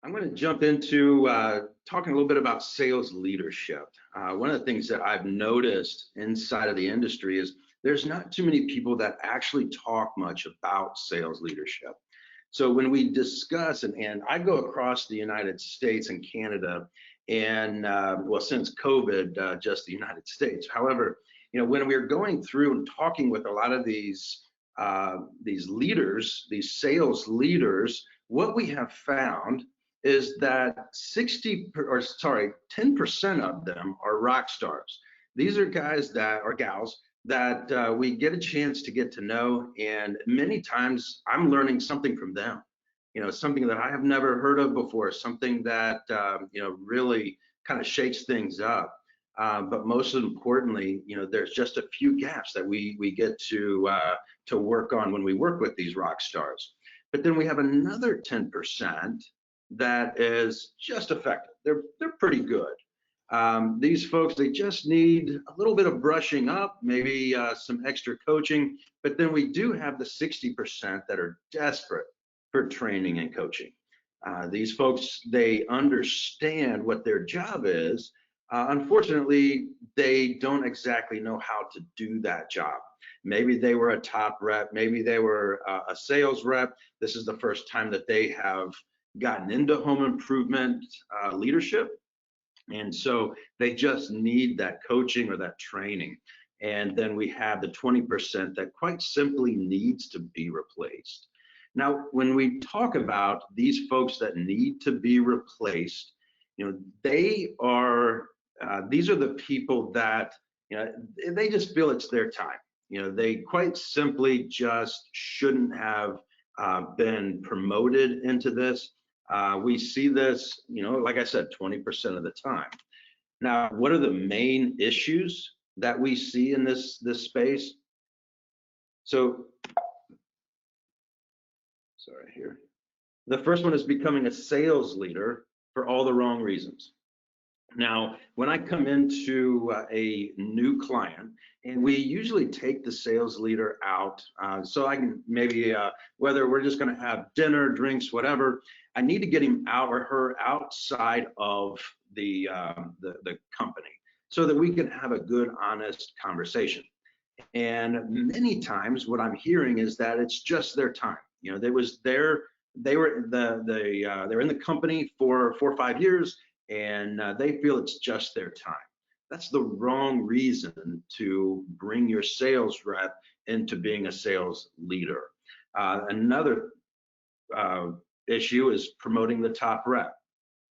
I'm going to jump into talking a little bit about sales leadership. One of the things that I've noticed inside of the industry is there's not too many people that actually talk much about sales leadership. So when we discuss, and I go across the United States and Canada, and well, since COVID, just the United States. However, when we're going through and talking with a lot of these leaders, these sales leaders, what we have found is that 10% of them are rock stars. These are guys that are gals that we get a chance to get to know, and many times I'm learning something from them. Something that I have never heard of before, something that really kind of shakes things up. But most importantly, there's just a few gaps that we get to work on when we work with these rock stars. But then we have another 10% that is just effective. They're pretty good. These folks, they just need a little bit of brushing up, maybe some extra coaching. But then we do have the 60% that are desperate for training and coaching. These folks, they understand what their job is. Unfortunately, they don't exactly know how to do that job. Maybe they were a top rep, maybe they were a sales rep. This is the first time that they have gotten into home improvement leadership. And so they just need that coaching or that training. And then we have the 20% that quite simply needs to be replaced. Now, when we talk about these folks that need to be replaced, they are, these are the people that, they just feel it's their time. They quite simply just shouldn't have been promoted into this. We see this, like I said, 20% of the time. Now, what are the main issues that we see in this space? So, sorry here. The first one is becoming a sales leader for all the wrong reasons. Now, when I come into a new client, and we usually take the sales leader out, so I can maybe, whether we're just going to have dinner, drinks, whatever, I need to get him out or her outside of the company so that we can have a good, honest conversation. And many times, what I'm hearing is that it's just their time. They were in the company for 4 or 5 years. And they feel it's just their time. That's the wrong reason to bring your sales rep into being a sales leader. Another issue is promoting the top rep.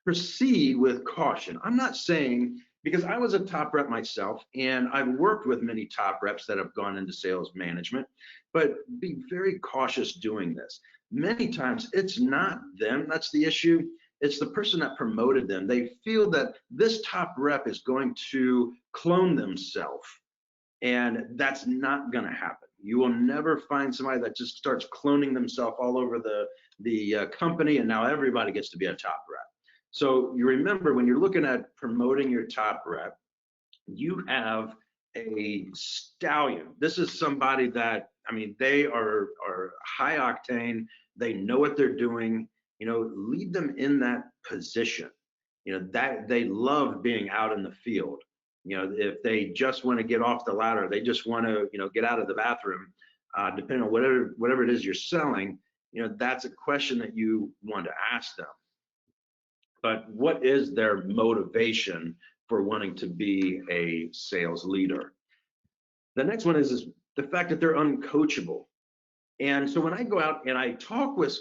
Proceed with caution. I'm not saying, because I was a top rep myself, and I've worked with many top reps that have gone into sales management, but be very cautious doing this. Many times it's not them that's the issue. It's the person that promoted them. They feel that this top rep is going to clone themselves, and that's not going to happen. You will never find somebody that just starts cloning themselves all over the company, and now everybody gets to be a top rep. So you remember, when you're looking at promoting your top rep, you have a stallion. This is somebody that, they are high octane. They know what they're doing. Lead them in that position. That they love being out in the field. If they just want to get off the ladder, they just want to, get out of the bathroom, depending on whatever it is you're selling, that's a question that you want to ask them. But what is their motivation for wanting to be a sales leader? The next one is the fact that they're uncoachable. And so when I go out and I talk with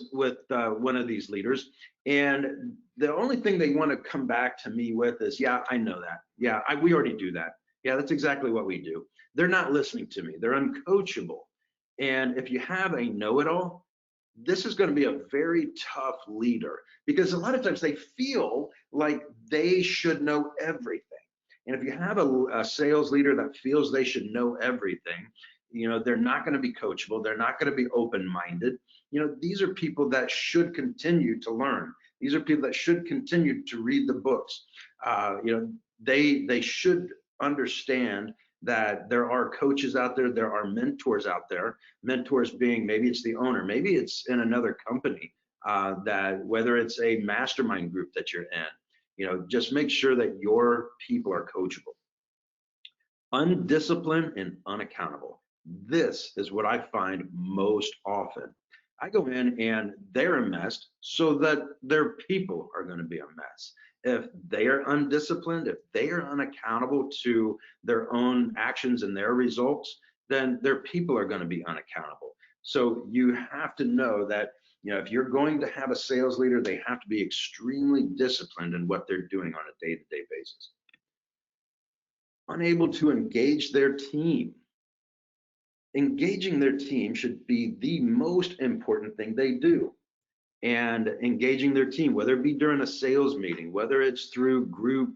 one of these leaders, and the only thing they want to come back to me with is, yeah, I know that. Yeah, we already do that. Yeah, that's exactly what we do. They're not listening to me. They're uncoachable. And if you have a know-it-all, this is going to be a very tough leader, because a lot of times they feel like they should know everything. And if you have a sales leader that feels they should know everything, they're not going to be coachable. They're not going to be open-minded. These are people that should continue to learn. These are people that should continue to read the books. They should understand that there are coaches out there. There are mentors out there. Mentors being, maybe it's the owner, maybe it's in another company. that whether it's a mastermind group that you're in, just make sure that your people are coachable. Undisciplined and unaccountable. This is what I find most often. I go in and they're a mess so that their people are going to be a mess. If they are undisciplined, if they are unaccountable to their own actions and their results, then their people are going to be unaccountable. So you have to know that, if you're going to have a sales leader, they have to be extremely disciplined in what they're doing on a day-to-day basis. Unable to engage their team. Engaging their team should be the most important thing they do. And engaging their team, whether it be during a sales meeting, whether it's through group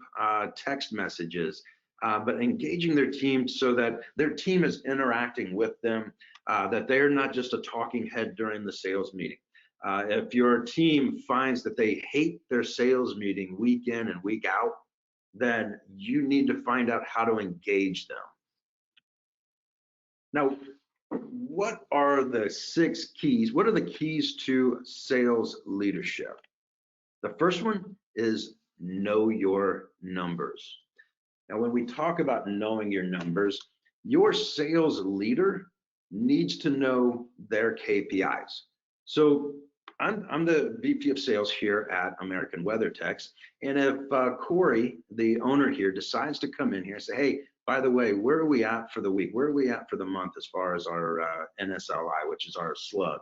text messages, but engaging their team so that their team is interacting with them, that they're not just a talking head during the sales meeting. If your team finds that they hate their sales meeting week in and week out, then you need to find out how to engage them. Now, what are the 6 keys? What are the keys to sales leadership? The first one is know your numbers. Now, when we talk about knowing your numbers, your sales leader needs to know their KPIs. So I'm the VP of sales here at American WeatherTech, and if Corey, the owner here, decides to come in here and say, hey, by the way, where are we at for the week? Where are we at for the month as far as our NSLI, which is our slug?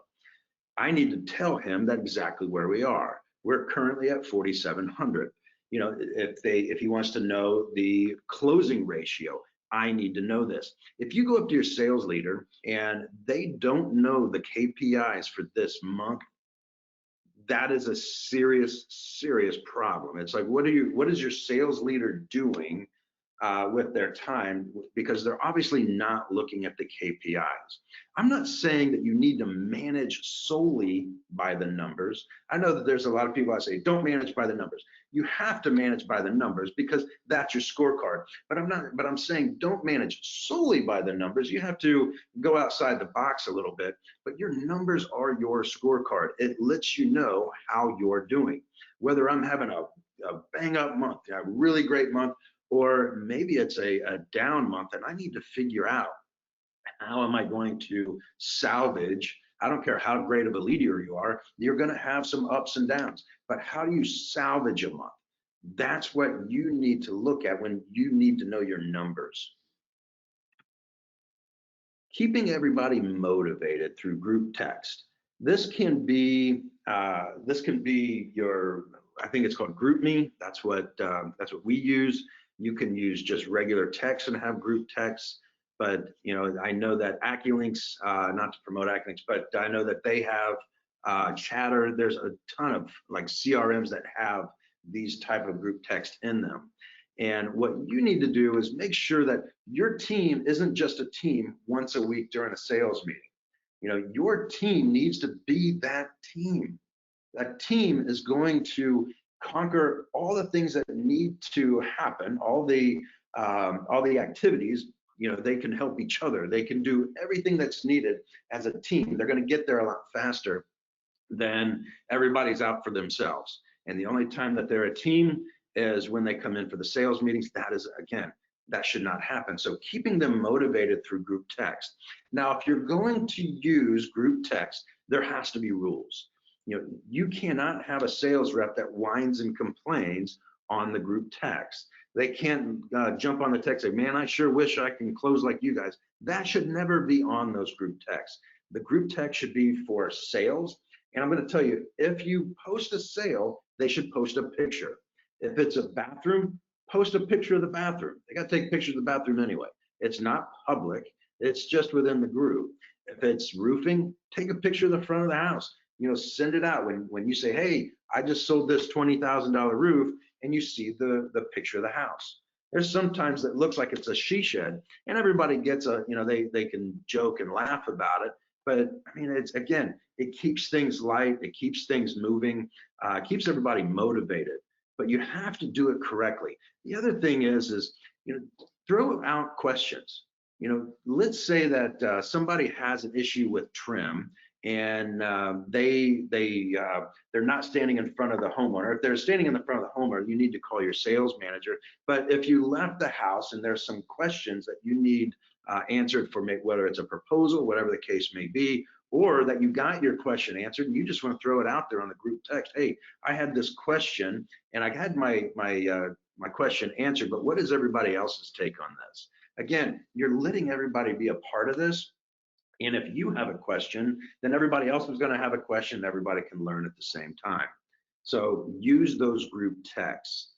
I need to tell him that exactly where we are. We're currently at 4,700. If he wants to know the closing ratio, I need to know this. If you go up to your sales leader and they don't know the KPIs for this month, that is a serious, serious problem. It's like, what is your sales leader doing with their time? Because they're obviously not looking at the KPIs. I'm not saying that you need to manage solely by the numbers. I know that there's a lot of people that say, don't manage by the numbers. You have to manage by the numbers because that's your scorecard. But I'm saying don't manage solely by the numbers. You have to go outside the box a little bit, but your numbers are your scorecard. It lets you know how you're doing. Whether I'm having a bang up month, a really great month, or maybe it's a down month and I need to figure out how am I going to salvage. I don't care how great of a leader you are, you're going to have some ups and downs, but how do you salvage a month? That's what you need to look at when you need to know your numbers. Keeping everybody motivated through group text. This can be your, I think it's called GroupMe. That's what we use. You can use just regular text and have group text, but I know that AccuLinks, not to promote AccuLinks, but I know that they have Chatter. There's a ton of like CRMs that have these type of group text in them. And what you need to do is make sure that your team isn't just a team once a week during a sales meeting. Your team needs to be that team. That team is going to conquer all the things that need to happen, all the activities. They can help each other. They can do everything that's needed as a team. They're going to get there a lot faster than everybody's out for themselves. And the only time that they're a team is when they come in for the sales meetings. That is, again, that should not happen. So keeping them motivated through group text. Now, if you're going to use group text, there has to be rules. You cannot have a sales rep that whines and complains on the group text. They can't jump on the text and say, man, I sure wish I can close like you guys. That should never be on those group texts. The group text should be for sales. And I'm going to tell you, if you post a sale, they should post a picture. If it's a bathroom, post a picture of the bathroom. They got to take pictures of the bathroom anyway. It's not public. It's just within the group. If it's roofing, take a picture of the front of the house. Send it out when you say, hey, I just sold this $20,000 roof, and you see the picture of the house. There's sometimes that looks like it's a she shed, and everybody gets they can joke and laugh about it. But I mean, it keeps things light, it keeps things moving, keeps everybody motivated. But you have to do it correctly. The other thing is throw out questions. Let's say that somebody has an issue with trim and they're not standing in front of the homeowner. If they're standing in the front of the homeowner, you need to call your sales manager. But if you left the house and there's some questions that you need answered for whether it's a proposal, whatever the case may be, or that you got your question answered and you just want to throw it out there on the group text. Hey, I had this question and I had my question answered, but what is everybody else's take on this? Again, you're letting everybody be a part of this. And if you have a question, then everybody else is going to have a question. Everybody can learn at the same time. So use those group texts.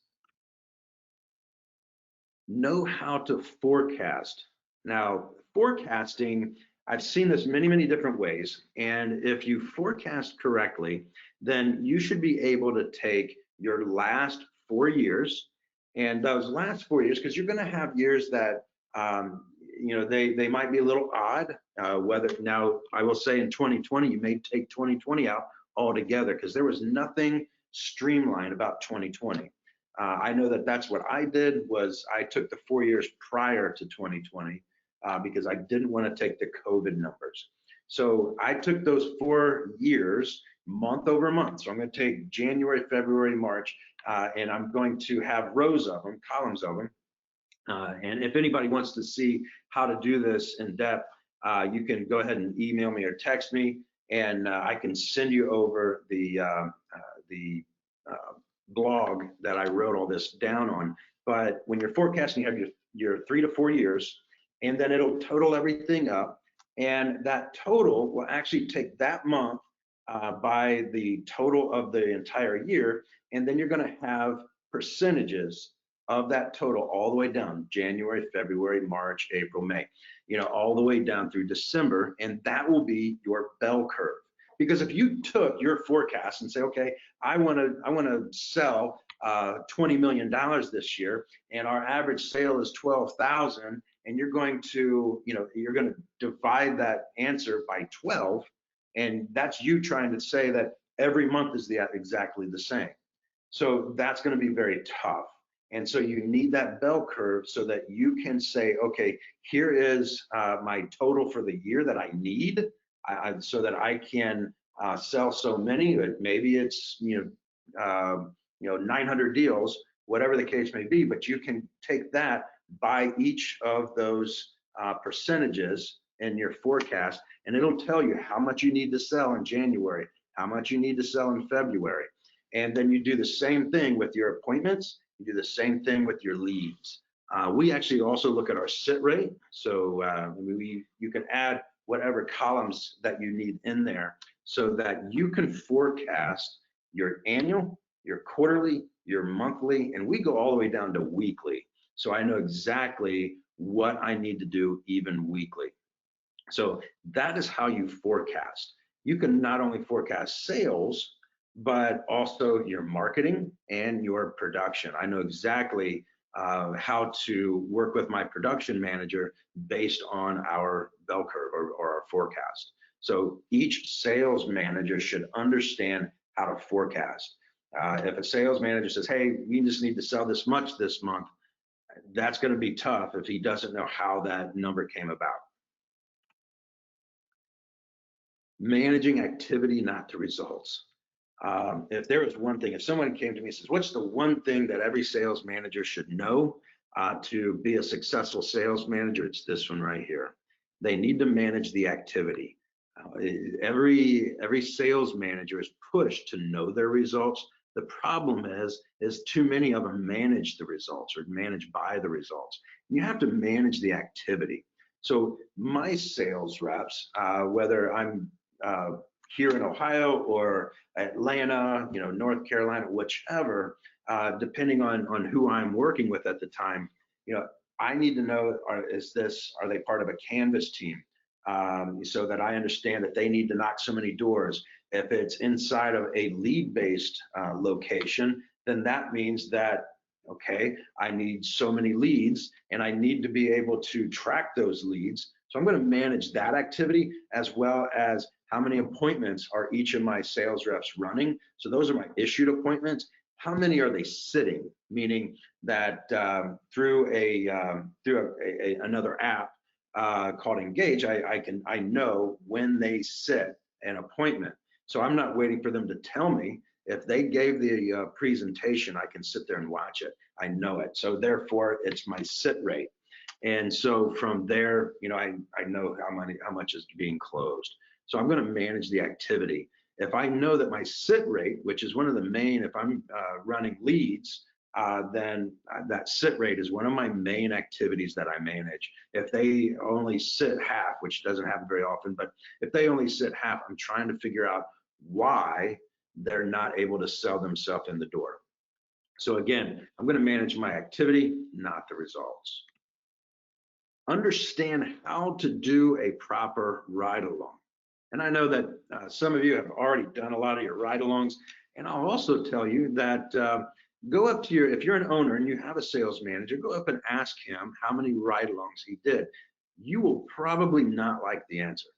Know how to forecast. Now, forecasting, I've seen this many different ways. And if you forecast correctly, then you should be able to take your last 4 years, and those last 4 years, because you're going to have years that they might be a little odd. Whether now, I will say in 2020, you may take 2020 out altogether because there was nothing streamlined about 2020. I know that's what I did. Was I took the 4 years prior to 2020 because I didn't want to take the COVID numbers. So I took those 4 years month over month. So I'm going to take January, February, March, and I'm going to have rows of them, columns of them. And if anybody wants to see how to do this in depth, you can go ahead and email me or text me, and I can send you over the blog that I wrote all this down on. But when you're forecasting, you have your 3 to 4 years, and then it'll total everything up. And that total will actually take that month by the total of the entire year. And then you're going to have percentages of that total all the way down, January, February, March, April, May, all the way down through December. And that will be your bell curve. Because if you took your forecast and say, okay, I want to sell $20 million this year, and our average sale is 12,000, and you're going to divide that answer by 12, and that's you trying to say that every month is exactly the same. So that's going to be very tough. And so you need that bell curve so that you can say, okay, here is my total for the year that I need, so that I can sell so many. Maybe it's 900 deals, whatever the case may be. But you can take that by each of those percentages in your forecast, and it'll tell you how much you need to sell in January, how much you need to sell in February. And then you do the same thing with your appointments. You do the same thing with your leads. We actually also look at our sit rate. So you can add whatever columns that you need in there so that you can forecast your annual, your quarterly, your monthly, and we go all the way down to weekly. So I know exactly what I need to do even weekly. So that is how you forecast. You can not only forecast sales, but also your marketing and your production. I know exactly how to work with my production manager based on our bell curve or our forecast. So each sales manager should understand how to forecast. If a sales manager says, hey, we just need to sell this much this month, that's going to be tough if he doesn't know how that number came about. Managing activity, not the results. If there was one thing, if someone came to me and says, what's the one thing that every sales manager should know to be a successful sales manager? It's this one right here. They need to manage the activity. Every sales manager is pushed to know their results. The problem is too many of them manage the results or manage by the results. You have to manage the activity. So my sales reps, whether I'm here in Ohio or Atlanta, North Carolina, whichever, depending on who I'm working with at the time, I need to know, are they part of a canvas team? So that I understand that they need to knock so many doors. If it's inside of a lead-based location, then that means that, okay, I need so many leads and I need to be able to track those leads. So I'm going to manage that activity as well as how many appointments are each of my sales reps running. So those are my issued appointments. How many are they sitting? Meaning that through another app called Engage, I know when they sit an appointment. So I'm not waiting for them to tell me. If they gave the presentation, I can sit there and watch it. I know it. So therefore, it's my sit rate. And so from there, I know how much is being closed. So I'm going to manage the activity. If I know that my sit rate, which is one of the main, if I'm running leads, then that sit rate is one of my main activities that I manage. If they only sit half, which doesn't happen very often, but if they only sit half, I'm trying to figure out why they're not able to sell themselves in the door. So again, I'm going to manage my activity, not the results. Understand how to do a proper ride along. And I know that some of you have already done a lot of your ride-alongs. And I'll also tell you that go up to if you're an owner and you have a sales manager, go up and ask him how many ride-alongs he did. You will probably not like the answer.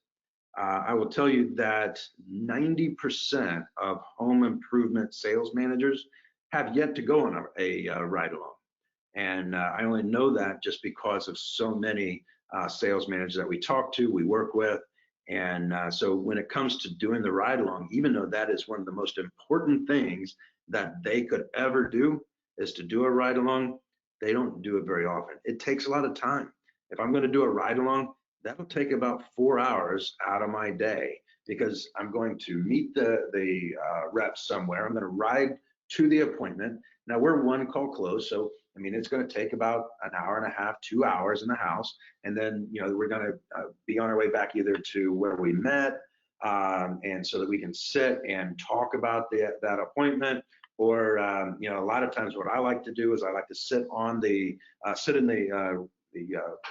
I will tell you that 90% of home improvement sales managers have yet to go on a ride-along. And I only know that just because of so many sales managers that we talk to, we work with. And so when it comes to doing the ride along, even though that is one of the most important things that they could ever do is to do a ride along, they don't do it very often. It takes a lot of time. If I'm going to do a ride along, that'll take about 4 hours out of my day because I'm going to meet the reps somewhere. I'm going to ride to the appointment. Now we're one call close, so I mean it's going to take about an hour and a half, 2 hours in the house, and then we're going to be on our way back either to where we met, and so that we can sit and talk about that appointment. Or a lot of times what I like to do is I like to sit in the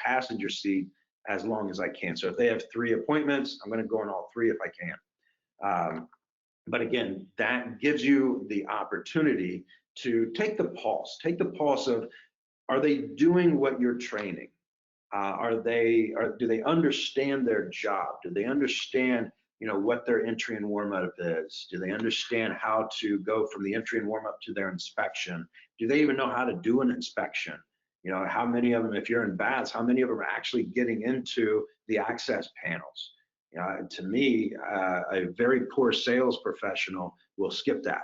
passenger seat as long as I can. So if they have 3 appointments, I'm going to go on all 3 if I can. But again, that gives you the opportunity to take the pulse of, are they doing what you're training? Do they understand their job? Do they understand, what their entry and warm up is? Do they understand how to go from the entry and warm up to their inspection? Do they even know how to do an inspection? How many of them, if you're in baths, how many of them are actually getting into the access panels? To me, a very poor sales professional will skip that.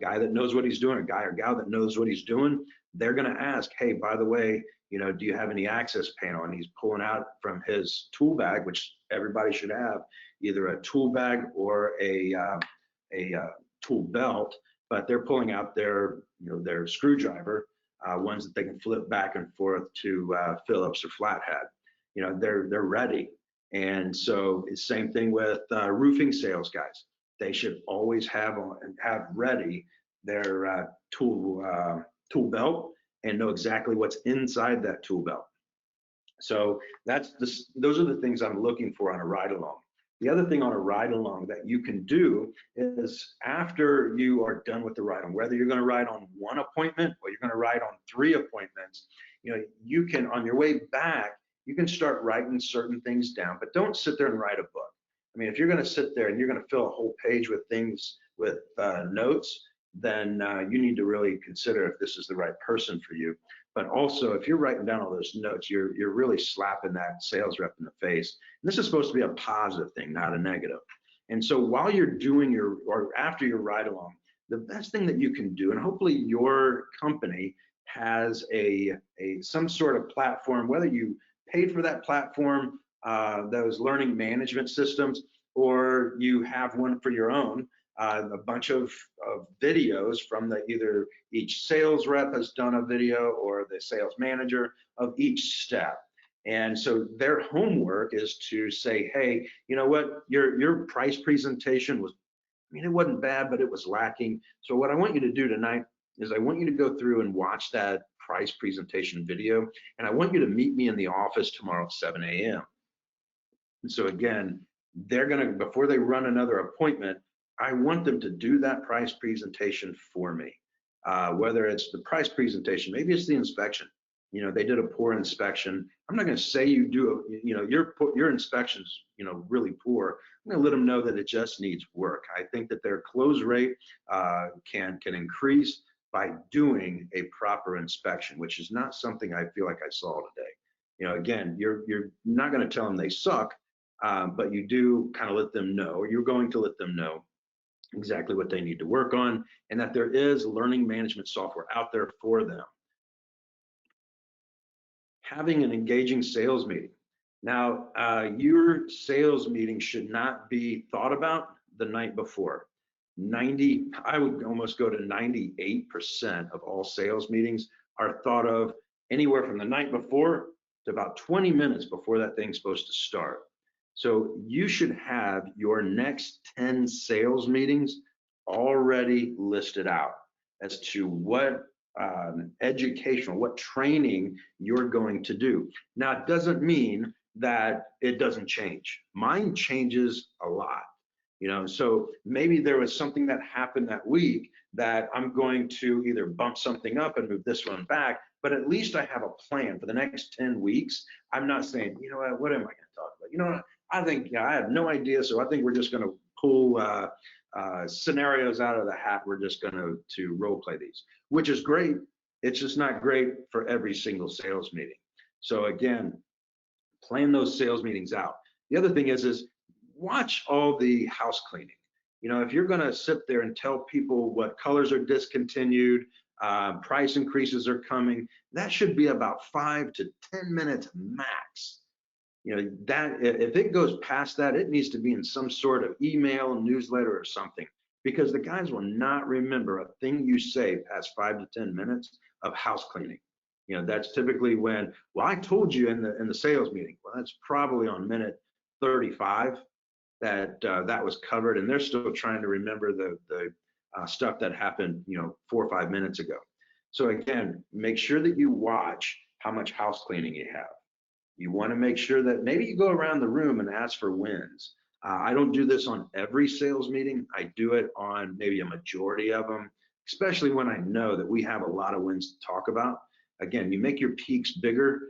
Guy that knows what he's doing, a guy or gal that knows what he's doing, they're going to ask, hey, by the way, do you have any access panel? And he's pulling out from his tool bag, which everybody should have, either a tool bag or a tool belt, but they're pulling out their screwdriver, ones that they can flip back and forth to Phillips or flathead. They're ready. And so it's the same thing with roofing sales guys. They should always have ready their tool belt and know exactly what's inside that tool belt. So those are the things I'm looking for on a ride along. The other thing on a ride along that you can do is after you are done with the ride along, whether you're going to ride on 1 appointment or you're going to ride on 3 appointments, you can, on your way back, you can start writing certain things down, but don't sit there and write a book. I mean, if you're going to sit there and you're going to fill a whole page with things with notes, then you need to really consider if this is the right person for you. But also, if you're writing down all those notes, you're really slapping that sales rep in the face. And this is supposed to be a positive thing, not a negative. And so while you're doing or after your ride along, the best thing that you can do, and hopefully your company has some sort of platform, whether you paid for that platform, those learning management systems, or you have one for your own, a bunch of videos from either each sales rep has done a video or the sales manager of each step. And so their homework is to say, hey, you know what, your price presentation was, it wasn't bad, but it was lacking. So what I want you to do tonight is I want you to go through and watch that price presentation video, and I want you to meet me in the office tomorrow at 7 a.m. And so again, they're going to, before they run another appointment, I want them to do that price presentation for me. Whether it's the price presentation, maybe it's the inspection. They did a poor inspection. I'm not going to say you do your inspection's really poor. I'm going to let them know that it just needs work. I think that their close rate can increase by doing a proper inspection, which is not something I feel like I saw today. Again, you're not going to tell them they suck. but you do kind of let them know, or you're going to let them know exactly what they need to work on, and that there is learning management software out there for them. Having an engaging sales meeting. Now, your sales meeting should not be thought about the night before. I would almost go to 98% of all sales meetings are thought of anywhere from the night before to about 20 minutes before that thing's supposed to start. So you should have your next 10 sales meetings already listed out as to what educational, what training you're going to do. Now, it doesn't mean that it doesn't change. Mine changes a lot. So maybe there was something that happened that week that I'm going to either bump something up and move this one back, but at least I have a plan for the next 10 weeks. I'm not saying, what am I going to talk about? I think, I have no idea. So I think we're just going to pull scenarios out of the hat. We're just going to role play these, which is great. It's just not great for every single sales meeting. So again, plan those sales meetings out. The other thing is watch all the house cleaning. If you're going to sit there and tell people what colors are discontinued, price increases are coming, that should be about 5 to 10 minutes max. That if it goes past that, it needs to be in some sort of email, newsletter, or something, because the guys will not remember a thing you say past 5 to 10 minutes of house cleaning. That's typically when, well, I told you in the sales meeting. Well, that's probably on minute 35 that was covered, and they're still trying to remember the stuff that happened 4 or 5 minutes ago. So again, make sure that you watch how much house cleaning you have. You want to make sure that maybe you go around the room and ask for wins. I don't do this on every sales meeting. I do it on maybe a majority of them, especially when I know that we have a lot of wins to talk about. Again, you make your peaks bigger.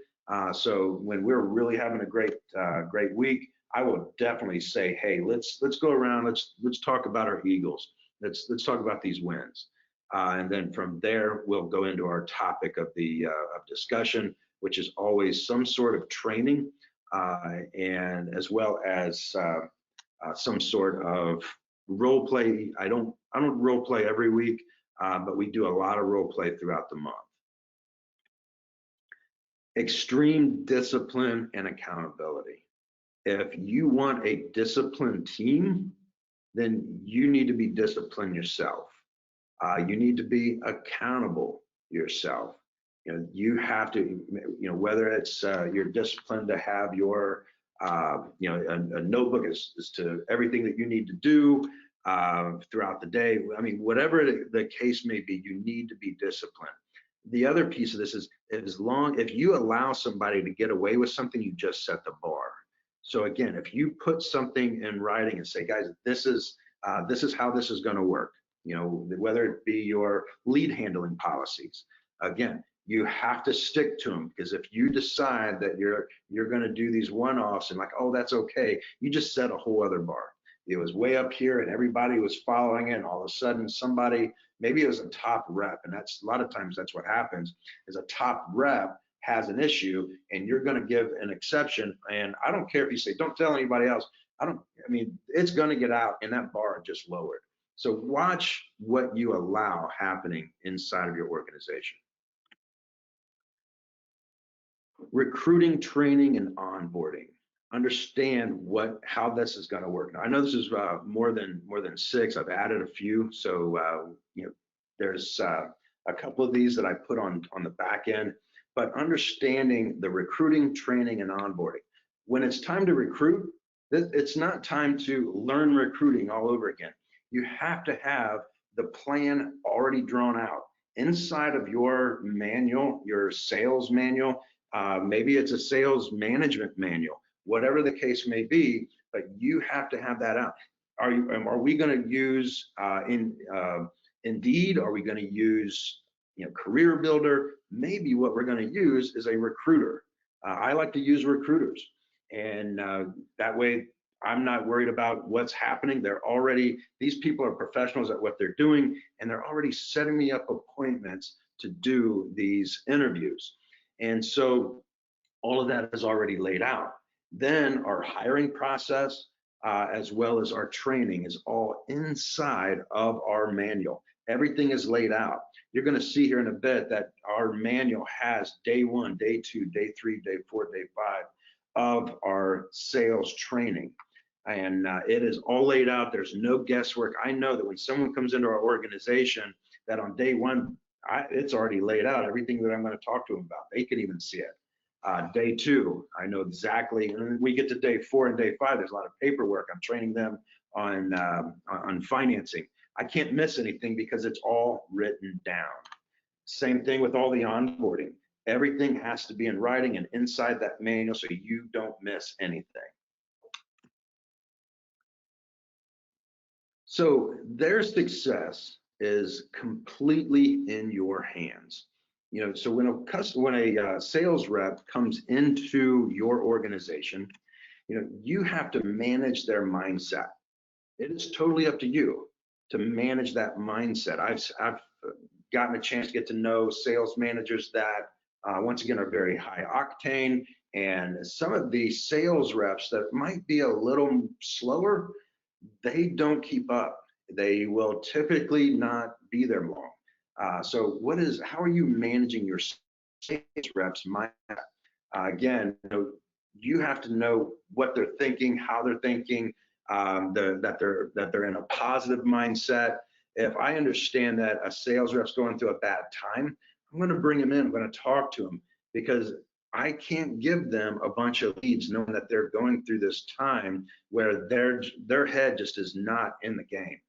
So when we're really having a great week, I will definitely say, hey, let's go around. Let's talk about our Eagles. Let's talk about these wins. And then from there, we'll go into our topic of discussion, which is always some sort of training, and as well as some sort of role play. I don't role play every week, but we do a lot of role play throughout the month. Extreme discipline and accountability. If you want a disciplined team, then you need to be disciplined yourself. You need to be accountable yourself. You have to, whether it's you're disciplined to have your, a notebook as to everything that you need to do throughout the day. I mean, whatever the case may be, you need to be disciplined. The other piece of this is, if you allow somebody to get away with something, you just set the bar. So again, if you put something in writing and say, guys, this is how this is going to work, whether it be your lead handling policies, again, you have to stick to them, because if you decide that you're going to do these one-offs and like, oh, that's okay, you just set a whole other bar. It was way up here and everybody was following it, and all of a sudden somebody, maybe it was a top rep, and that's a lot of times that's what happens, is a top rep has an issue and you're going to give an exception, and I don't care if you say don't tell anybody else. It's going to get out, and that bar just lowered. So watch what you allow happening inside of your organization. Recruiting, training, and onboarding. Understand how this is going to work. Now, I know this is more than 6. I've added a few, so there's a couple of these that I put on the back end. But understanding the recruiting, training, and onboarding. When it's time to recruit, it's not time to learn recruiting all over again. You have to have the plan already drawn out inside of your manual, your sales manual. Maybe it's a sales management manual, whatever the case may be, but you have to have that out. Are we going to use Indeed? Are we going to use Career Builder? Maybe what we're going to use is a recruiter. I like to use recruiters, and that way I'm not worried about what's happening. These people are professionals at what they're doing, and they're already setting me up appointments to do these interviews. And so all of that is already laid out. Then our hiring process, as well as our training, is all inside of our manual. Everything is laid out. You're going to see here in a bit that our manual has day 1, day 2, day 3, day 4, day 5 of our sales training. And it is all laid out. There's no guesswork. I know that when someone comes into our organization, that on day 1, it's already laid out, everything that I'm going to talk to them about. They can even see it. Day 2, I know exactly. And when we get to day 4 and day 5, there's a lot of paperwork. I'm training them on financing. I can't miss anything because it's all written down. Same thing with all the onboarding. Everything has to be in writing and inside that manual so you don't miss anything. So their success is completely in your hands. So when a sales rep comes into your organization, you have to manage their mindset. It is totally up to you to manage that mindset. I've gotten a chance to get to know sales managers that, once again, are very high octane, and some of the sales reps that might be a little slower, they don't keep up. They will typically not be there long. So how are you managing your sales reps mindset? Again, you have to know what they're thinking, how they're thinking, that they're in a positive mindset. If I understand that a sales rep's going through a bad time, I'm going to bring them in. I'm going to talk to them, because I can't give them a bunch of leads knowing that they're going through this time where their head just is not in the game.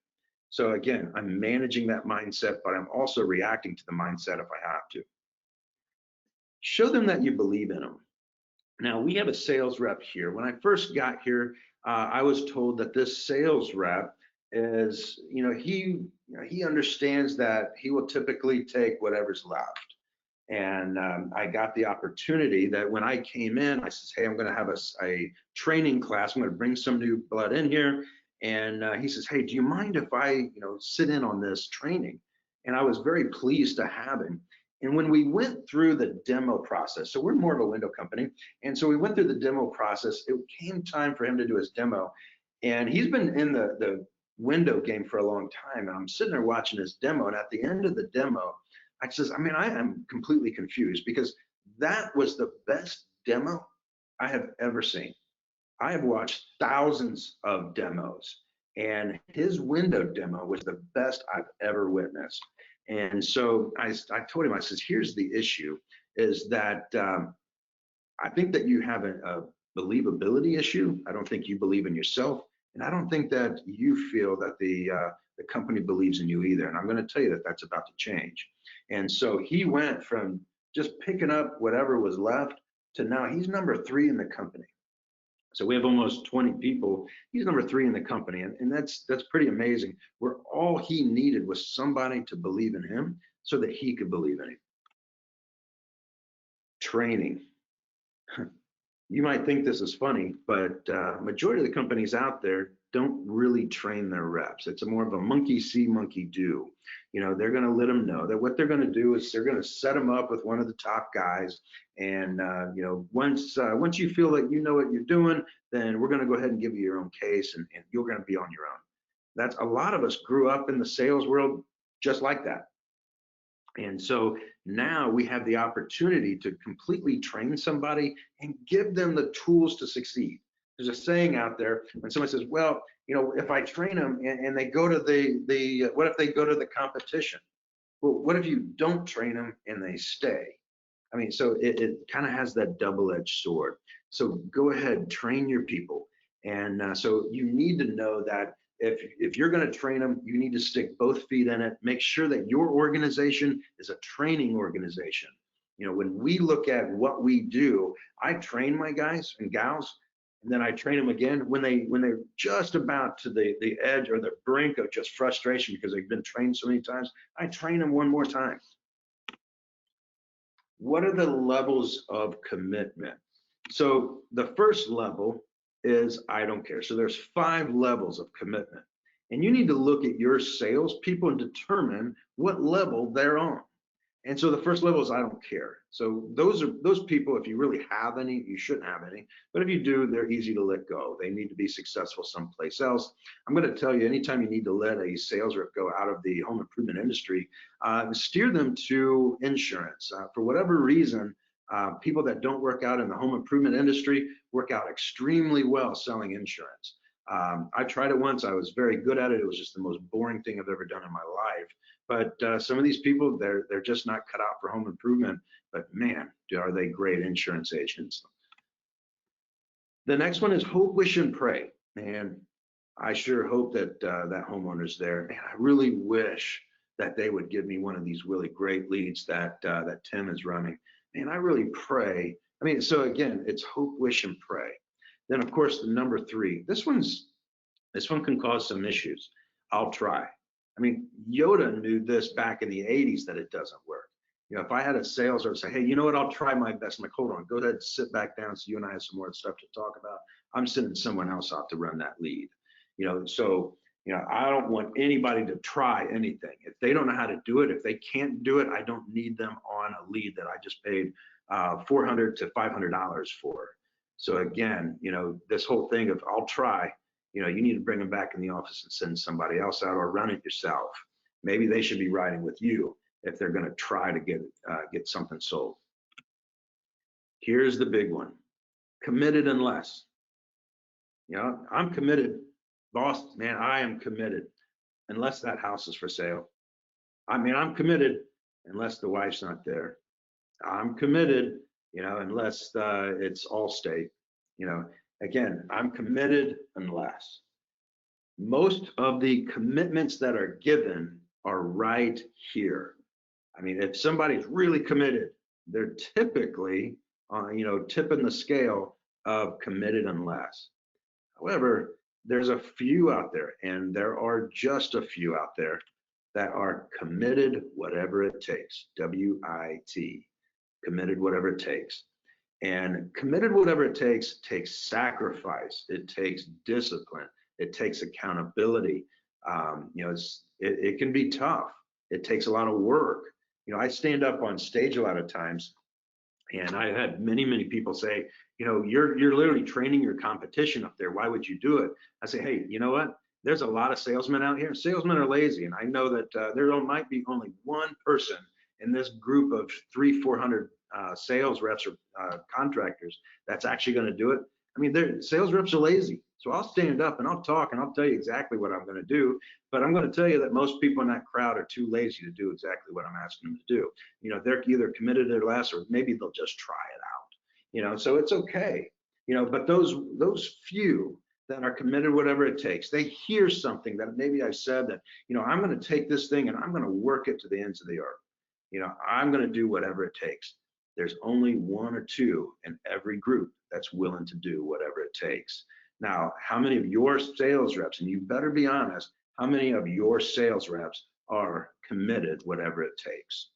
So again, I'm managing that mindset, but I'm also reacting to the mindset if I have to. Show them that you believe in them. Now, we have a sales rep here. When I first got here, I was told that this sales rep is, he understands that he will typically take whatever's left. And I got the opportunity that when I came in, I said, hey, I'm going to have a training class. I'm going to bring some new blood in here. And he says, hey, do you mind if I, sit in on this training? And I was very pleased to have him. And when we went through the demo process, so we're more of a window company, and so we went through the demo process, it came time for him to do his demo. And he's been in the window game for a long time, and I'm sitting there watching his demo, and at the end of the demo, I am completely confused, because that was the best demo I have ever seen. I have watched thousands of demos, and his window demo was the best I've ever witnessed. And so I told him, I says, here's the issue, is that I think that you have a believability issue. I don't think you believe in yourself, and I don't think that you feel that the company believes in you either. And I'm going to tell you that that's about to change. And so he went from just picking up whatever was left to now he's number 3 in the company. So we have almost 20 people. He's number 3 in the company, and that's pretty amazing. Where all he needed was somebody to believe in him so that he could believe in him. Training. You might think this is funny, but majority of the companies out there don't really train their reps. It's more of a monkey see, monkey do. They're going to let them know that what they're going to do is they're going to set them up with one of the top guys. And once you feel that you know what you're doing, then we're going to go ahead and give you your own case, and you're going to be on your own. That's a lot of us grew up in the sales world just like that. And so now we have the opportunity to completely train somebody and give them the tools to succeed. There's a saying out there when someone says, well, if I train them and they go to what if they go to the competition? Well, what if you don't train them and they stay? I mean, so it kind of has that double-edged sword. So go ahead, train your people. And so you need to know that if you're going to train them, you need to stick both feet in it. Make sure that your organization is a training organization. When we look at what we do, I train my guys and gals, and then I train them again when they're just about to the edge or the brink of just frustration because they've been trained so many times. I train them one more time. What are the levels of commitment? So the first level is I don't care. So there's 5 levels of commitment. And you need to look at your salespeople and determine what level they're on. And so the first level is I don't care. So those people, if you really have any, you shouldn't have any. But if you do, they're easy to let go. They need to be successful someplace else. I'm going to tell you, anytime you need to let a sales rep go out of the home improvement industry, steer them to insurance. For whatever reason, people that don't work out in the home improvement industry work out extremely well selling insurance. I tried it once. I was very good at it. It was just the most boring thing I've ever done in my life. But some of these people, they're just not cut out for home improvement. But man, are they great insurance agents. The next one is hope, wish, and pray. And I sure hope that that homeowner's there. Man, I really wish that they would give me one of these really great leads that that Tim is running. Man, I really pray. I mean, so again, it's hope, wish, and pray. Then of course the number 3. This one can cause some issues. I'll try. I mean, Yoda knew this back in the 80s that it doesn't work. You know, if I had a sales rep say, hey, you know what, I'll try my best. I'm like, hold on, go ahead and sit back down so you and I have some more stuff to talk about. I'm sending someone else out to run that lead. You know, so, you know, I don't want anybody to try anything. If they don't know how to do it, if they can't do it, I don't need them on a lead that I just paid $400 to $500 for. So again, you know, this whole thing of I'll try, you know, you need to bring them back in the office and send somebody else out or run it yourself. Maybe they should be riding with you if they're going to try to get something sold. Here's the big one: committed unless. You know, I'm committed, boss, man, I am committed unless that house is for sale. I mean, I'm committed unless the wife's not there. I'm committed, you know, unless it's Allstate. You know, again, I'm committed unless. Most of the commitments that are given are right here. I mean, if somebody's really committed, they're typically, you know, tipping the scale of committed unless. However, there's a few out there, and there are just a few out there that are committed whatever it takes. WIT, committed whatever it takes. And committed whatever it takes sacrifice. It takes discipline. It takes accountability. You know, it can be tough. It takes a lot of work. You know, I stand up on stage a lot of times, and I had many people say, you know, you're literally training your competition up there. Why would you do it? I say, hey, you know what? There's a lot of salesmen out here. Salesmen are lazy, and I know that there might be only one person in this group of 300-400 sales reps or contractors that's actually going to do it. I mean, sales reps are lazy. So I'll stand up and I'll talk and I'll tell you exactly what I'm going to do. But I'm going to tell you that most people in that crowd are too lazy to do exactly what I'm asking them to do. You know, they're either committed or less, or maybe they'll just try it out. You know, so it's okay. You know, but those few that are committed, whatever it takes, they hear something that maybe I said that, you know, I'm going to take this thing and I'm going to work it to the ends of the earth. You know, I'm going to do whatever it takes. There's only one or two in every group that's willing to do whatever it takes. Now, how many of your sales reps, and you better be honest, how many of your sales reps are committed whatever it takes?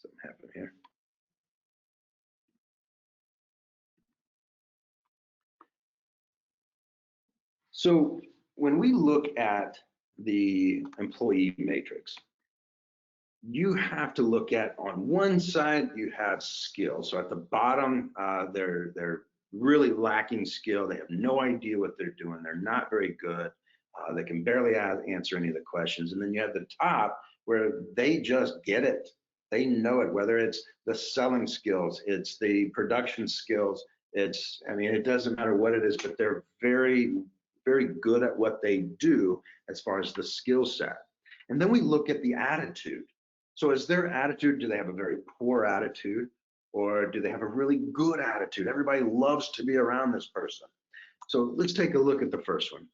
Something happened here. So when we look at the employee matrix, you have to look at, on one side you have skill. So at the bottom, they're really lacking skill. They have no idea what they're doing. They're not very good. They can barely answer any of the questions. And then you have the top where they just get it. They know it, whether it's the selling skills, it's the production skills, I mean, it doesn't matter what it is, but they're very good at what they do as far as the skill set. And then we look at the attitude. So is their attitude, do they have a very poor attitude, or do they have a really good attitude? Everybody loves to be around this person. So let's take a look at the first one.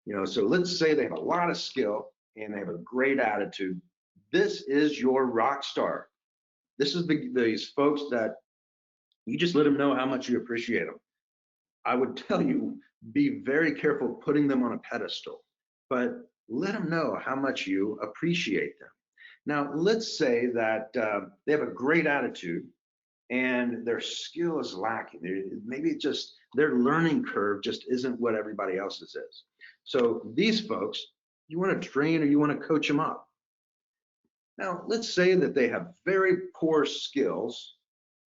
You know, so let's say they have a lot of skill and they have a great attitude. This is your rock star. This is these folks that you just let them know how much you appreciate them. I would tell you, be very careful putting them on a pedestal, but let them know how much you appreciate them. Now, let's say that they have a great attitude and their skill is lacking. Maybe Their learning curve just isn't what everybody else's is. So these folks, you want to train or you want to coach them up. Now, let's say that they have very poor skills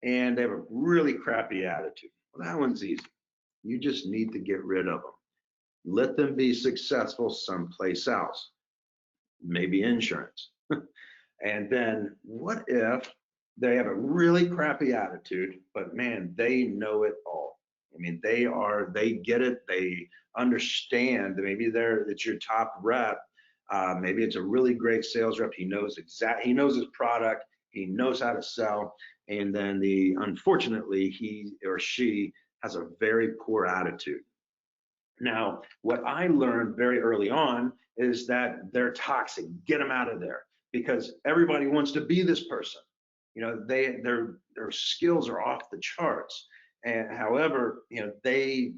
and they have a really crappy attitude. Well, that one's easy. You just need to get rid of them. Let them be successful someplace else, maybe insurance. And then what if they have a really crappy attitude, but man, they know it all. I mean, they get it, they understand. Maybe it's your top rep. Maybe it's a really great sales rep. He knows his product, he knows how to sell. And then unfortunately, he or she has a very poor attitude. Now, what I learned very early on is that they're toxic. Get them out of there, because everybody wants to be this person. You know, their skills are off the charts. And however, they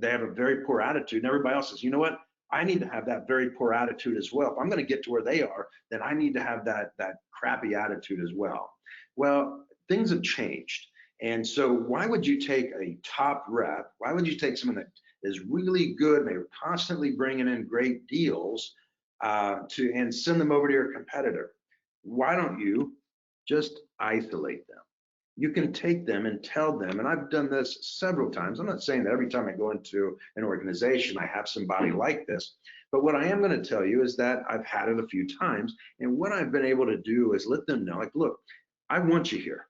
have a very poor attitude, and everybody else says, you know what? I need to have that very poor attitude as well. If I'm going to get to where they are, then I need to have that crappy attitude as well. Well, things have changed. And so why would you take a top rep? Why would you take someone that is really good and they're constantly bringing in great deals and send them over to your competitor? Why don't you just isolate them? You can take them and tell them, and I've done this several times. I'm not saying that every time I go into an organization, I have somebody like this, but what I am going to tell you is that I've had it a few times. And what I've been able to do is let them know, like, look, I want you here.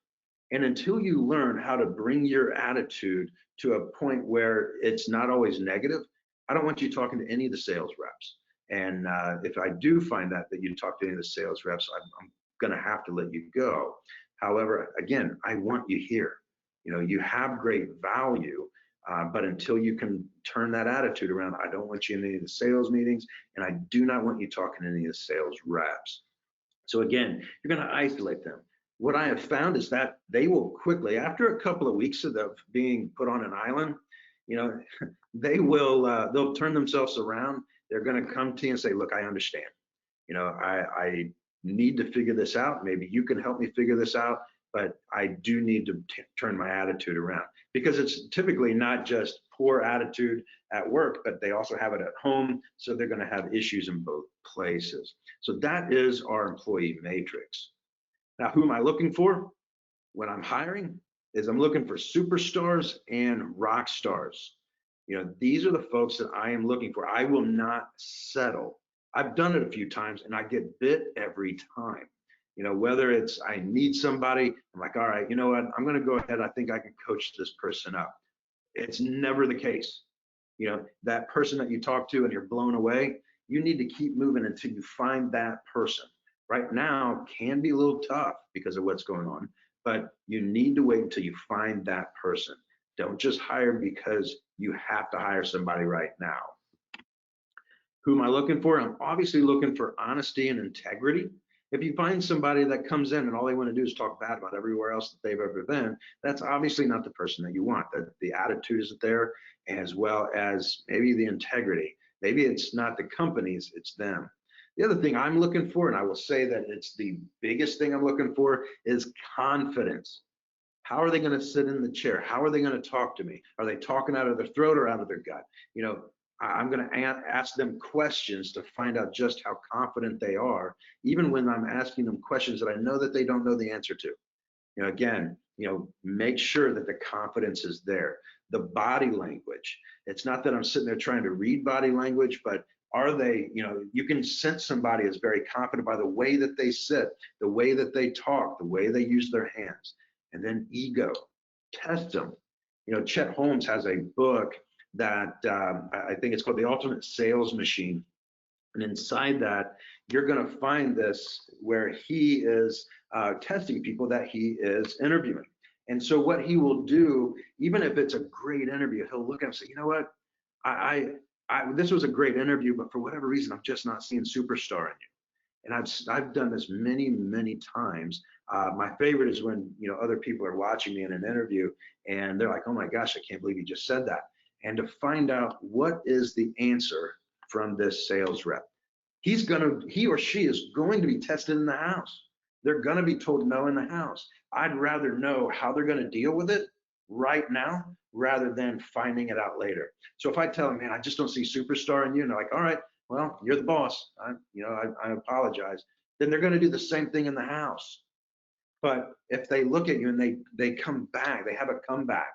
And until you learn how to bring your attitude to a point where it's not always negative, I don't want you talking to any of the sales reps. And if I do find that you talk to any of the sales reps, I'm going to have to let you go. However, again, I want you here. You have great value, but until you can turn that attitude around, I don't want you in any of the sales meetings, and I do not want you talking to any of the sales reps. So again, you're going to isolate them. What I have found is that they will quickly, after a couple of weeks of being put on an island, they'll turn themselves around. They're going to come to you and say, look, I understand. I need to figure this out. Maybe you can help me figure this out, but I do need to turn my attitude around, because it's typically not just poor attitude at work, but they also have it at home. So they're going to have issues in both places. So that is our employee matrix. Now, who am I looking for when I'm hiring? I'm looking for superstars and rock stars. These are the folks that I am looking for. I will not settle. I've done it a few times and I get bit every time. Whether it's I need somebody, I'm like, all right, you know what? I'm going to go ahead. I think I can coach this person up. It's never the case. That person that you talk to and you're blown away, you need to keep moving until you find that person. Right now can be a little tough because of what's going on, but you need to wait until you find that person. Don't just hire because you have to hire somebody right now. Who am I looking for? I'm obviously looking for honesty and integrity. If you find somebody that comes in and all they want to do is talk bad about everywhere else that they've ever been, that's obviously not the person that you want. The attitude isn't there, as well as maybe the integrity. Maybe it's not the companies, it's them. The other thing I'm looking for, and I will say that it's the biggest thing I'm looking for, is confidence. How are they going to sit in the chair? How are they going to talk to me? Are they talking out of their throat or out of their gut? I'm going to ask them questions to find out just how confident they are, even when I'm asking them questions that I know that they don't know the answer to. Again, make sure that the confidence is there. The body language. It's not that I'm sitting there trying to read body language, but are they, you can sense somebody is very confident by the way that they sit, the way that they talk, the way they use their hands. And then ego. Test them. Chet Holmes has a book that I think it's called The Ultimate Sales Machine. And inside that, you're going to find this where he is testing people that he is interviewing. And so what he will do, even if it's a great interview, he'll look at him and say, you know what, this was a great interview, but for whatever reason, I'm just not seeing superstar in you. And I've done this many, many times. My favorite is when other people are watching me in an interview and they're like, oh my gosh, I can't believe you just said that. And to find out what is the answer from this sales rep. He or she is going to be tested in the house. They're going to be told no in the house. I'd rather know how they're going to deal with it right now rather than finding it out later. So if I tell them, man, I just don't see superstar in you, and they're like, all right, well, you're the boss. I apologize. Then they're going to do the same thing in the house. But if they look at you and they come back, they have a comeback.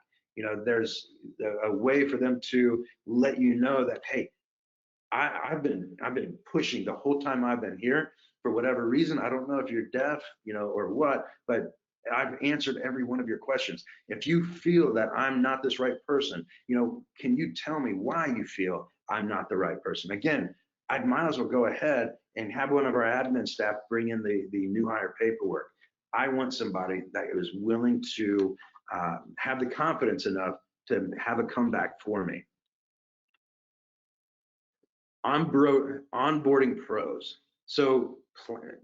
There's a way for them to let you know that, hey, I've been pushing the whole time I've been here for whatever reason. I don't know if you're deaf, or what, but I've answered every one of your questions. If you feel that I'm not this right person, can you tell me why you feel I'm not the right person? Again, I might as well go ahead and have one of our admin staff bring in the new hire paperwork. I want somebody that is willing to have the confidence enough to have a comeback for me. Onboarding pros. So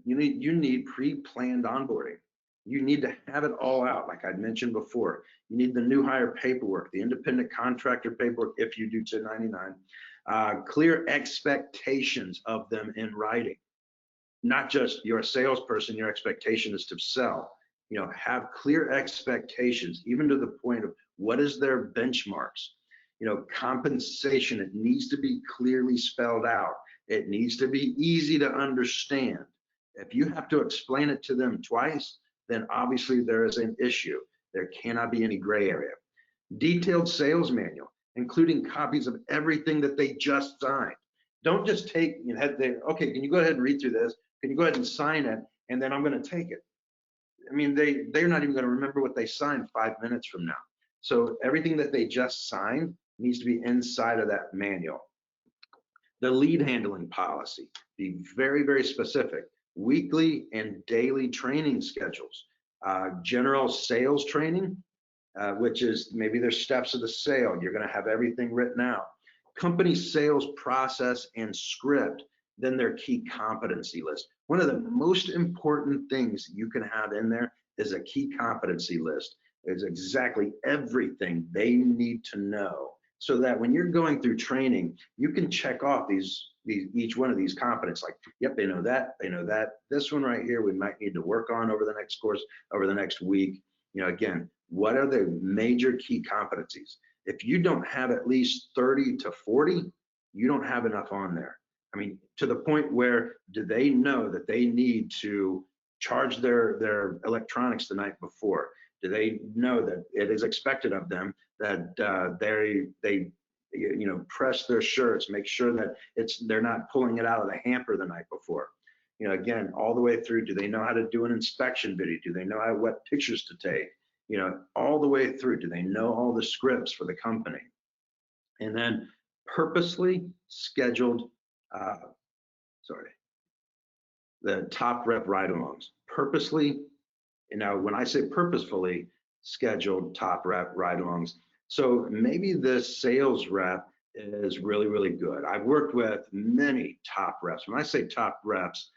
you need pre-planned onboarding. You need to have it all out, like I mentioned before. You need the new hire paperwork, the independent contractor paperwork if you do 1099, clear expectations of them in writing. Not just you're a salesperson, your expectation is to sell. Have clear expectations, even to the point of what is their benchmarks. Compensation, it needs to be clearly spelled out. It needs to be easy to understand. If you have to explain it to them twice, then obviously there is an issue. There cannot be any gray area. Detailed sales manual, including copies of everything that they just signed. Don't just take, okay, can you go ahead and read through this? Can you go ahead and sign it? And then I'm going to take it. I mean, they're not even going to remember what they signed 5 minutes from now. So everything that they just signed needs to be inside of that manual. The lead handling policy, be very, very specific. Weekly and daily training schedules. General sales training, which is maybe their steps of the sale. You're going to have everything written out. Company sales process and script, then their key competency list. One of the most important things you can have in there is a key competency list. It's exactly everything they need to know, so that when you're going through training, you can check off each one of these competencies. Like, yep, they know that, they know that. This one right here, we might need to work on over the next course, over the next week. Again, what are the major key competencies? If you don't have at least 30 to 40, you don't have enough on there. I mean, to the point where, do they know that they need to charge their electronics the night before? Do they know that it is expected of them that they press their shirts, make sure that they're not pulling it out of the hamper the night before? Again, all the way through, do they know how to do an inspection video? Do they know what pictures to take? All the way through, do they know all the scripts for the company? And then purposely scheduled, the top rep ride-alongs. Purposely, when I say purposefully scheduled top rep ride-alongs, so maybe this sales rep is really, really good. I've worked with many top reps. When I say top reps,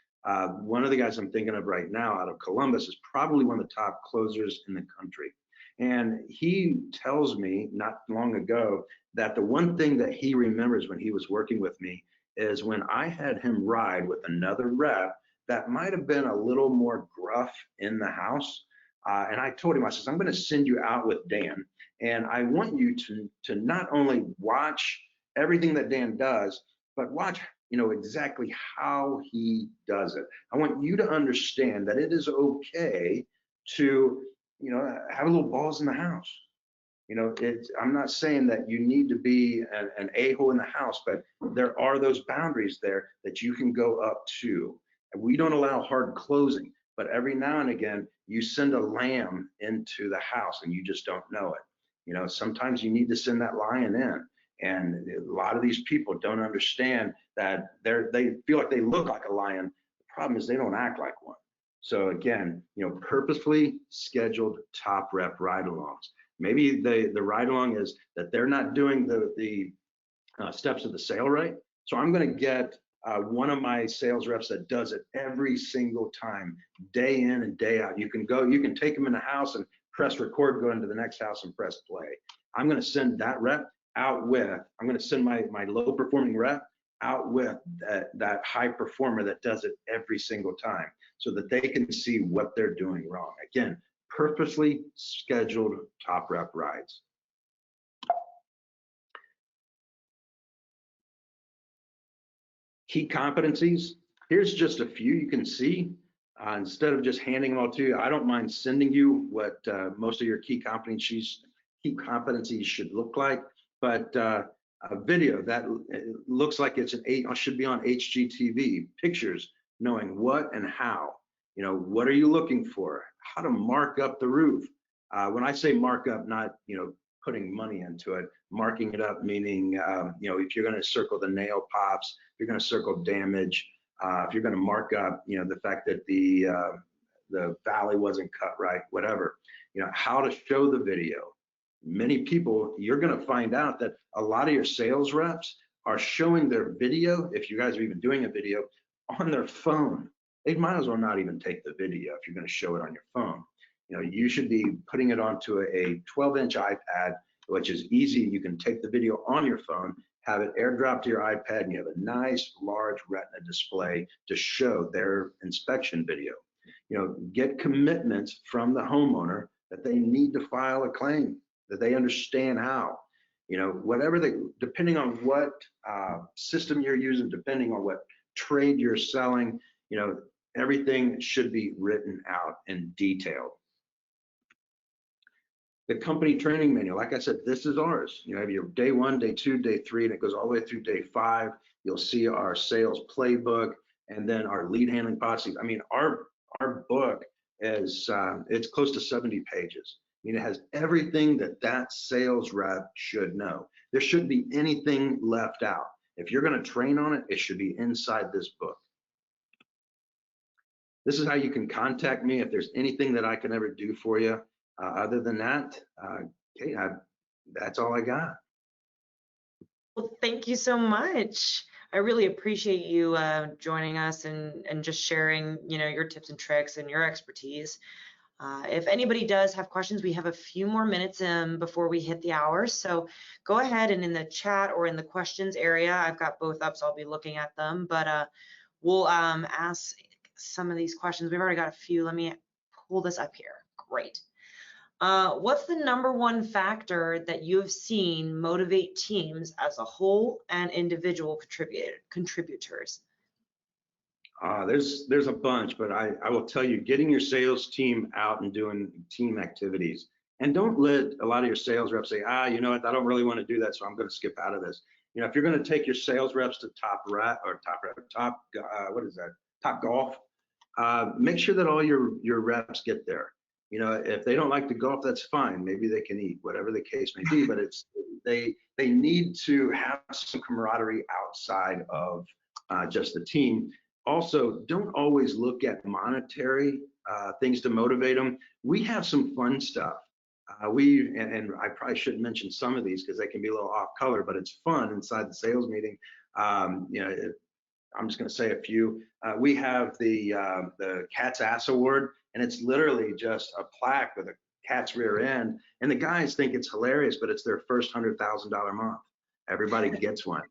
one of the guys I'm thinking of right now out of Columbus is probably one of the top closers in the country. And he tells me not long ago that the one thing that he remembers when he was working with me is when I had him ride with another rep that might have been a little more gruff in the house. And I told him, I says, I'm going to send you out with Dan. And I want you to not only watch everything that Dan does, but watch exactly how he does it. I want you to understand that it is okay to have a little balls in the house. I'm not saying that you need to be an a-hole in the house, but there are those boundaries there that you can go up to. We don't allow hard closing, but every now and again you send a lamb into the house and you just don't know it. Sometimes you need to send that lion in. And a lot of these people don't understand that they feel like they look like a lion. The problem is they don't act like one. So again, purposefully scheduled top rep ride-alongs. Maybe the ride-along is that they're not doing the steps of the sale right. So I'm going to get one of my sales reps that does it every single time, day in and day out. You can take them in the house and press record, go into the next house and press play. I'm going to send that rep out with, I'm going to send my low performing rep out with that high performer that does it every single time, so that they can see what they're doing wrong. Again, purposely scheduled top rep rides. Key competencies. Here's just a few you can see. Instead of just handing them all to you, I don't mind sending you what most of your key competencies should look like. But a video that looks like it's should be on HGTV. Pictures, knowing what and how. What are you looking for? How to mark up the roof. When I say mark up, not putting money into it, marking it up meaning if you're going to circle the nail pops, if you're going to circle damage, if you're going to mark up the fact that the valley wasn't cut right, whatever, how to show the video. Many people, you're going to find out that a lot of your sales reps are showing their video, if you guys are even doing a video, on their phone. They might as well not even take the video if you're going to show it on your phone. You should be putting it onto a 12-inch iPad, which is easy. You can take the video on your phone, have it airdrop to your iPad, and you have a nice large retina display to show their inspection video. Get commitments from the homeowner that they need to file a claim, that they understand how. Whatever depending on what system you're using, depending on what trade you're selling, everything should be written out and detailed. The company training manual, like I said, this is ours. You have your day 1, day 2, day 3, and it goes all the way through day 5. You'll see our sales playbook and then our lead handling policies. I mean, our book is it's close to 70 pages. It has everything that sales rep should know. There shouldn't be anything left out. If you're going to train on it, it should be inside this book. This is how you can contact me if there's anything that I can ever do for you. Other than that, okay, that's all I got. Well, thank you so much. I really appreciate you joining us and just sharing, your tips and tricks and your expertise. If anybody does have questions, we have a few more minutes before we hit the hour. So go ahead and in the chat or in the questions area, I've got both up, so I'll be looking at them. But we'll ask some of these questions. We've already got a few. Let me pull this up here. Great. What's the #1 factor that you have seen motivate teams as a whole and individual contributors? There's a bunch, but I will tell you, getting your sales team out and doing team activities. And don't let a lot of your sales reps say, you know what, I don't really want to do that, so I'm going to skip out of this. If you're going to take your sales reps to top golf, make sure that all your reps get there. If they don't like to golf, that's fine. Maybe they can eat, whatever the case may be. But they need to have some camaraderie outside of just the team. Also, don't always look at monetary things to motivate them. We have some fun stuff. And I probably shouldn't mention some of these because they can be a little off color, but it's fun inside the sales meeting. I'm just going to say a few. We have the Cat's Ass Award, and it's literally just a plaque with a cat's rear end. And the guys think it's hilarious, but it's their first $100,000 month. Everybody gets one.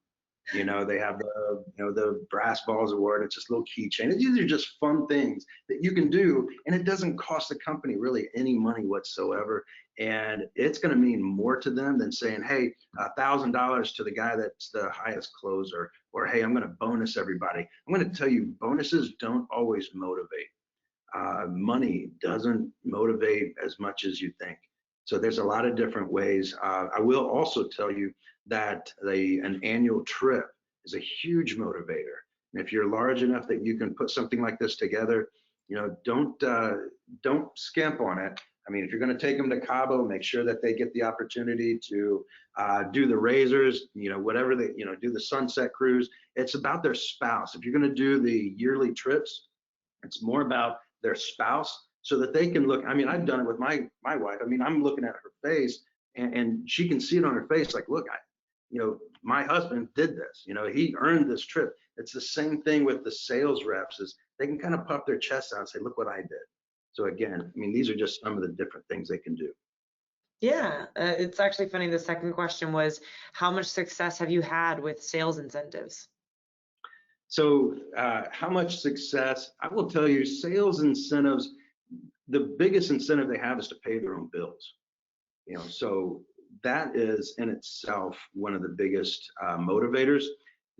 They have the Brass Balls Award. It's just a little keychain. These are just fun things that you can do, and it doesn't cost the company really any money whatsoever. And it's going to mean more to them than saying, hey, $1,000 to the guy that's the highest closer, or hey, I'm going to bonus everybody. I'm going to tell you, bonuses don't always motivate. Money doesn't motivate as much as you think. So there's a lot of different ways. I will also tell you that an annual trip is a huge motivator. And if you're large enough that you can put something like this together, don't skimp on it. I mean, if you're going to take them to Cabo, make sure that they get the opportunity to do the razors, whatever they, do the sunset cruise. It's about their spouse. If you're going to do the yearly trips, it's more about their spouse so that they can look. I mean, I've done it with my wife. I mean, I'm looking at her face and she can see it on her face. Like, look, my husband did this, he earned this trip. It's the same thing with the sales reps, is they can kind of puff their chest out and say, look what I did. So again, I mean, these are just some of the different things they can do. Yeah, it's actually funny. The second question was, how much success have you had with sales incentives? So how much success? I will tell you, sales incentives, the biggest incentive they have is to pay their own bills. So that is in itself one of the biggest motivators.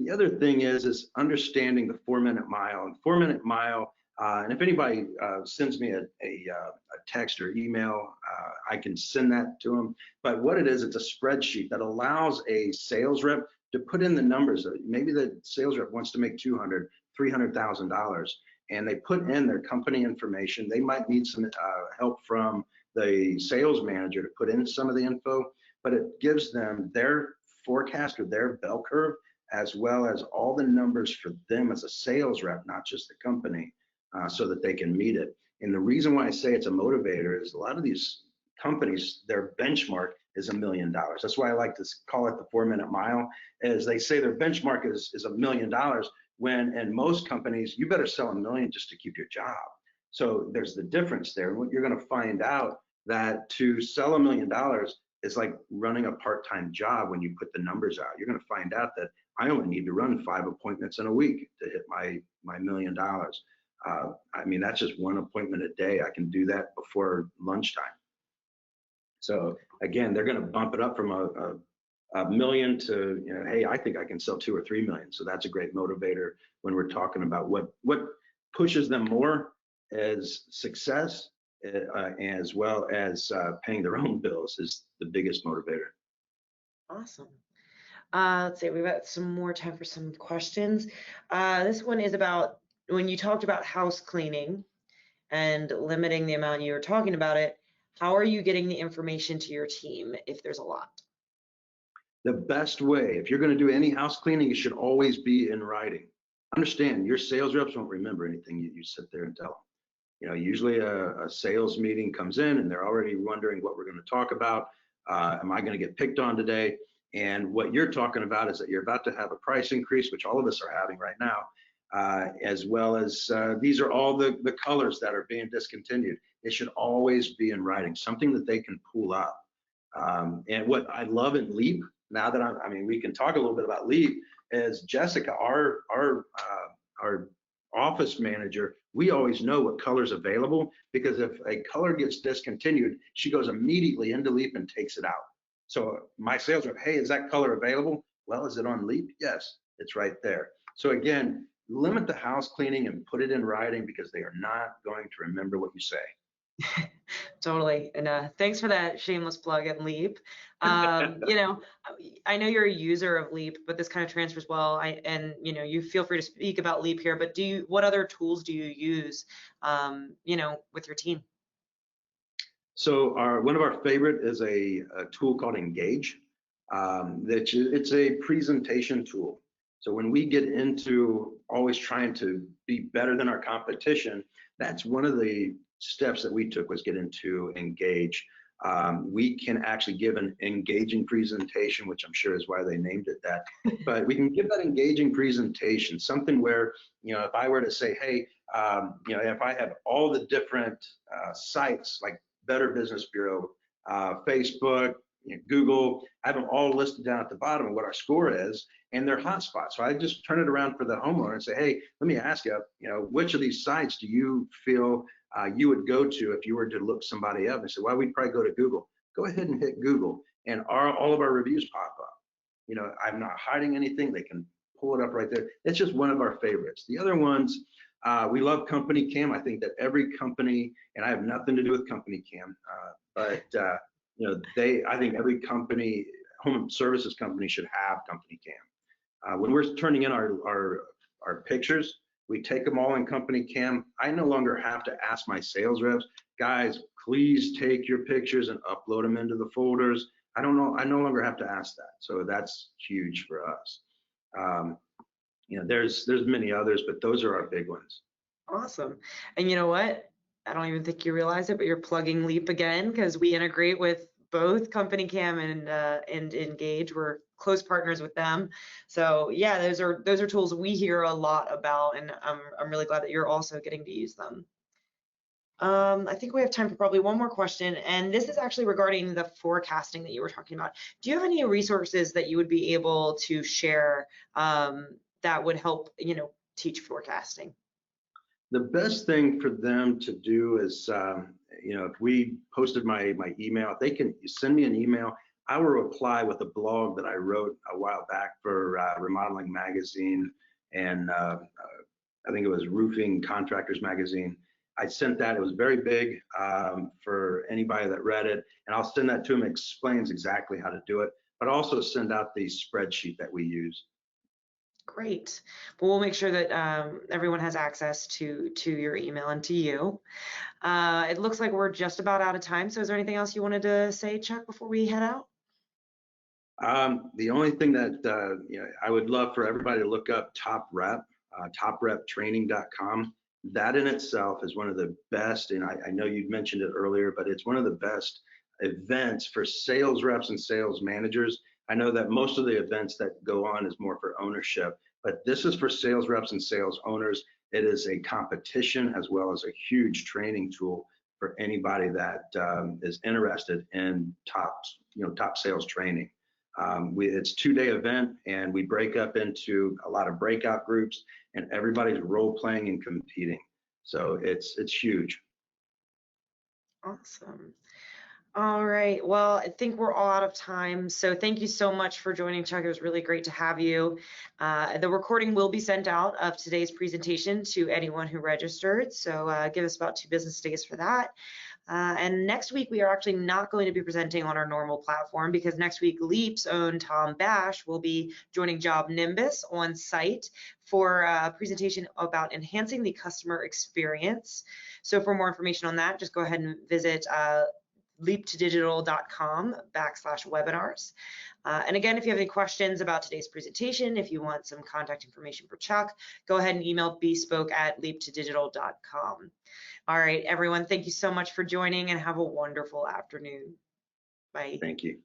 The other thing is understanding the 4-minute mile. And 4-minute mile, and if anybody sends me a text or email, I can send that to them. But what it is, it's a spreadsheet that allows a sales rep to put in the numbers. Maybe the sales rep wants to make $200,000, $300,000, and they put in their company information. They might need some help from the sales manager to put in some of the info, but it gives them their forecast or their bell curve, as well as all the numbers for them as a sales rep, not just the company, so that they can meet it. And the reason why I say it's a motivator is a lot of these companies, their benchmark is $1 million. That's why I like to call it the 4-minute mile, as they say their benchmark is $1 million, when in most companies, you better sell $1 million just to keep your job. So there's the difference there. And what you're going to find out that to sell $1 million is like running a part-time job when you put the numbers out. You're going to find out that I only need to run 5 appointments in a week to hit my $1 million. I mean, that's just 1 appointment a day. I can do that before lunchtime. So again, they're going to bump it up from a million to, you know, hey, I think I can sell 2 or 3 million. So that's a great motivator when we're talking about what pushes them more as success, as well as paying their own bills is the biggest motivator. Awesome. Let's see, we've got some more time for some questions. This one is about when you talked about house cleaning and limiting the amount you were talking about it, how are you getting the information to your team if there's a lot? The best way, if you're going to do any house cleaning, it should always be in writing. Understand, your sales reps won't remember anything you sit there and tell them. You know, usually a sales meeting comes in and they're already wondering what we're going to talk about. Am I going to get picked on today? And what you're talking about is that you're about to have a price increase, which all of us are having right now, as well as these are all the colors that are being discontinued. It should always be in writing, something that they can pull up. And what I love in Leap, now that I mean, we can talk a little bit about Leap, is Jessica, our office manager, we always know what color's available, because if a color gets discontinued, she goes immediately into Leap and takes it out. So my sales rep, hey, is that color available? Well, is it on Leap? Yes, it's right there. So again, limit the house cleaning and put it in writing, because they are not going to remember what you say. Totally. And thanks for that shameless plug at Leap. You know, I know you're a user of Leap, but this kind of transfers well. And you know, you feel free to speak about Leap here, but what other tools do you use, you know, with your team? So one of our favorite is a tool called Engage. It's a presentation tool. So when we get into always trying to be better than our competition, that's one of the steps that we took, was get into Engage. We can actually give an engaging presentation, which I'm sure is why they named it that. But we can give that engaging presentation, something where, you know, if I were to say, hey, you know, if I have all the different sites like Better Business Bureau, Facebook, you know, Google, I have them all listed down at the bottom of what our score is and their hotspots. So I just turn it around for the homeowner and say, hey, let me ask you, you know, which of these sites do you feel you would go to if you were to look somebody up? And say, well, we'd probably go to Google. Go ahead and hit Google, and all of our reviews pop up. You know, I'm not hiding anything. They can pull it up right there. It's just one of our favorites. The other ones, we love Company Cam. I think that every company, and I have nothing to do with Company Cam, but you know, I think every company, home services company, should have Company Cam. When we're turning in our pictures, we take them all in Company Cam. I no longer have to ask my sales reps, guys, please take your pictures and upload them into the folders. I no longer have to ask that. So that's huge for us. You know, there's many others, but those are our big ones. Awesome. And you know what? I don't even think you realize it, but you're plugging Leap again, because we integrate with both Company Cam and Engage. We're close partners with them. So yeah, those are tools we hear a lot about, and I'm really glad that you're also getting to use them. I think we have time for probably one more question, and this is actually regarding the forecasting that you were talking about. Do you have any resources that you would be able to share that would help, you know, teach forecasting? The best thing for them to do is, you know, if we posted my email, if they can send me an email, I will reply with a blog that I wrote a while back for Remodeling Magazine and I think it was Roofing Contractors Magazine. I sent that. It was very big for anybody that read it, and I'll send that to them. It explains exactly how to do it, but also send out the spreadsheet that we use. Great. Well, we'll make sure that everyone has access to your email and to you. It looks like we're just about out of time. So is there anything else you wanted to say, Chuck, before we head out? The only thing that I would love for everybody to look up topreptraining.com. That in itself is one of the best, and I know you mentioned it earlier, but it's one of the best events for sales reps and sales managers. I know that most of the events that go on is more for ownership, but this is for sales reps and sales owners. It is a competition as well as a huge training tool for anybody that is interested in top sales training. It's a 2-day event, and we break up into a lot of breakout groups, and everybody's role playing and competing. So it's huge. Awesome. All right. Well, I think we're all out of time. So thank you so much for joining, Chuck. It was really great to have you. The recording will be sent out of today's presentation to anyone who registered. So give us about 2 business days for that. And next week, we are actually not going to be presenting on our normal platform because next week, Leap's own Tom Bash will be joining Job Nimbus on site for a presentation about enhancing the customer experience. So for more information on that, just go ahead and visit leaptodigital.com/webinars. And again, if you have any questions about today's presentation, if you want some contact information for Chuck, go ahead and email bespoke@leaptodigital.com. All right, everyone, thank you so much for joining and have a wonderful afternoon. Bye. Thank you.